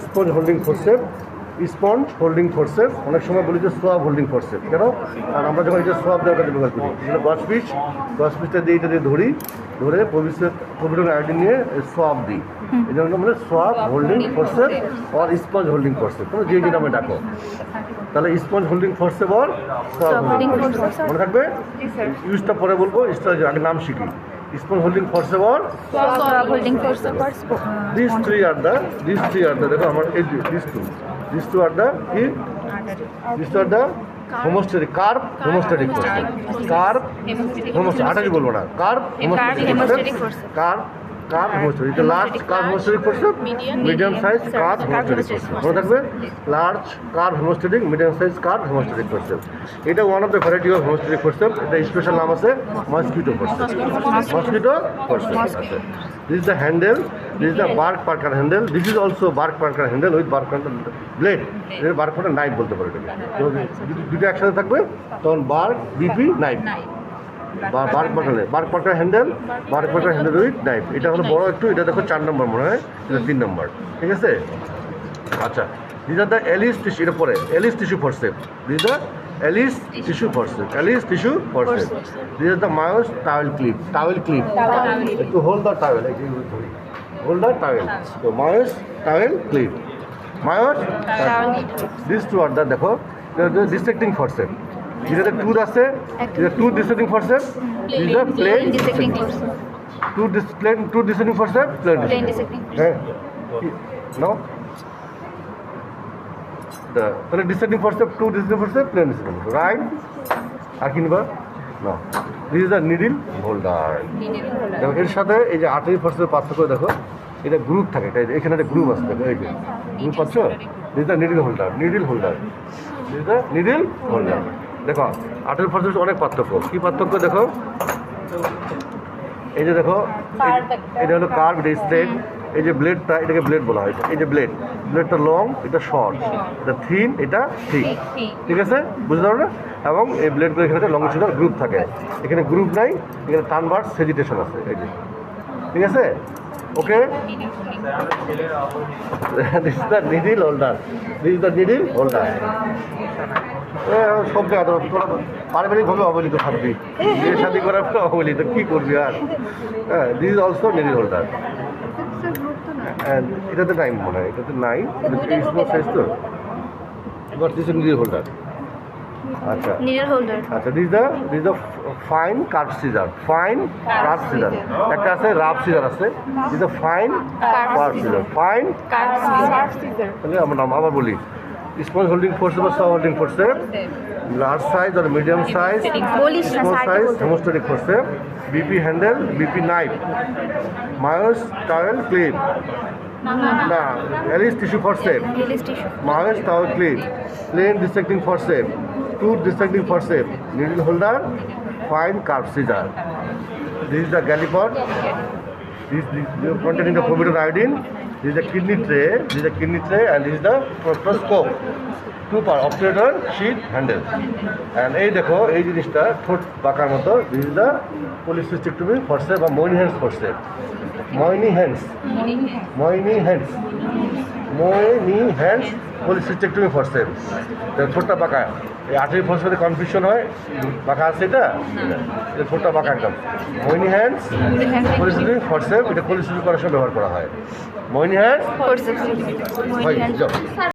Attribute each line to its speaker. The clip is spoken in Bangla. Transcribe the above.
Speaker 1: Sponge holding forceps, sponge holding forceps, অনেক সময় বলি যে সোয়াব হোল্ডিং ফোরসেপ। কেন? কারণ আমরা যখন এই যে সোয়াব দেওয়ার কাজে ব্যবহার করি, যেটা গছ পিসটা দিয়ে এটা দিয়ে ধরে প্রভিডেন্ট আয়োডিন নিয়ে সোয়াব দিই, এই জন্য মানে সোয়াব হোল্ডিং ফোরসেপ আর স্পঞ্জ হোল্ডিং ফোরসেপ, তোমরা যে নামে ডাকো। তাহলে স্পঞ্জ হোল্ডিং ফোরসেপ আর সোয়াব হোল্ডিং ফোরসেপ মনে থাকবে। ইউজটা পরে বলবো, আগে নাম শিখি। Sponge holding forceps R
Speaker 2: swab holding forceps or
Speaker 1: these three are the দেখো আমার এই these two are the কি these two are the hemostatic carb hemostatic forceps, carb hemostatic Attari বলবো না, carb hemostatic forceps, carb hemostatic, the large carb hemostatic forceps, medium size carb hemostatic forceps মনে থাকবে। Large carb hemostatic, medium size carb hemostatic forceps, এটা one of the variety of hemostatic forceps। এটা স্পেশাল নাম আছে মসকিটো forceps, mosquito forceps আছে। This is the handle, this is the bark Parker handle, this is also bark Parker handle with bark Parker blade, এটা bark Parker knife বলতে পারো এটাকে। দুটো একসাথে থাকবে তখন bark BP knife, bark Parker handle with knife। এটা হলো বড় একটু, এটা দেখো 4 নম্বর মনে হয়, এটা 3 নম্বর, ঠিক আছে। আচ্ছা, these are the Ellis tissue, এটা পরে Ellis tissue forceps, these are Ellis tissue forceps, Ellis tissue forceps, these are the Myers towel clip, to hold the towel, hold the towel, so Myers towel clip, Myers towel, these two are the দেখো the dissecting forceps, these are the tooth আছে, these are two dissecting forceps, these are plain dissecting forceps, two dissecting forceps, plain dissecting, no তাহলে dissecting forceps, tooth dissecting forceps, plain dissecting, right. আর কি নিবা না, this is the needle holder. দেখো এর সাথে এই যে আর্টারি ফোরসেপের পার্থক্য দেখো, এটা গ্রুপ থাকে, এখানে একটা গ্রুপ আছে, দেখো এই যে গ্রুপ পাচ্ছ, this the needle holder, this the needle holder. দেখো আর্টারি ফোরসেপ অনেক পার্থক্য, কি পার্থক্য দেখো, এই যে দেখো এটা হলো কার্ভ, এটা স্ট্রেট, এই যে ব্লেডটা এটাকে ব্লেড বলা হয়, এই যে ব্লেডটা লং, এটা শর্ট, এটা থিন, এটা ঠিক, ঠিক আছে, বুঝতে পারো না। এবং এই ব্লেডগুলো এখানে লংজিটিউডাল গ্রুপ থাকে, এখানে গ্রুপ নাই, এখানে ট্রানভার্স সেজিটেশন আছে, এই যে, ঠিক আছে, okay. This is the needle holder, সব জায়গা তোরা পারিবারিকভাবে অবহেলিত থাকবি, বিয়ে শাদী করার পর অবহেলিত, কী করবি আর। হ্যাঁ, this is also needle holder. এটাতে নাই মনে হয়, এটাতে নাই, স্মল সাইজ তো, but this is needle holder. আচ্ছা আচ্ছা, this the fine curve scissor, একটা আছে রাফ সিজার আছে, this the fine curve scissor, তাহলে আমার নাম আবার বলি, স্মল হোল্ডিং ফোরসেপ বা swab holding forceps, large size আর medium size, small size hemostatic forceps, BP handle, BP knife, Myers towel clip, না Ellis tissue forceps, Myers towel clip, plain dissecting forceps, tooth dissecting forceps, needle holder, fine carb scissor. This is the gallipot, this containing the povidone iodine, this is the kidney tray, and this is the proctoscope, two part operator sheet handle, and এই দেখো এই জিনিসটা ঠোঁট পাকার মতো, this is the polycystictomy forceps বা Moynihan's forceps, Moynihan's polycystictomy forceps, ঠোঁটটা পাকা। এই আর্টারি ফোরসেপে কনফিউশন হয়, পাকা আছে এটা ঠোঁটটা পাকা একদম। Moynihan's polycystictomy forceps, এটা কোলিসিস্টিক করার সময় ব্যবহার করা হয়, Moynihan's forceps।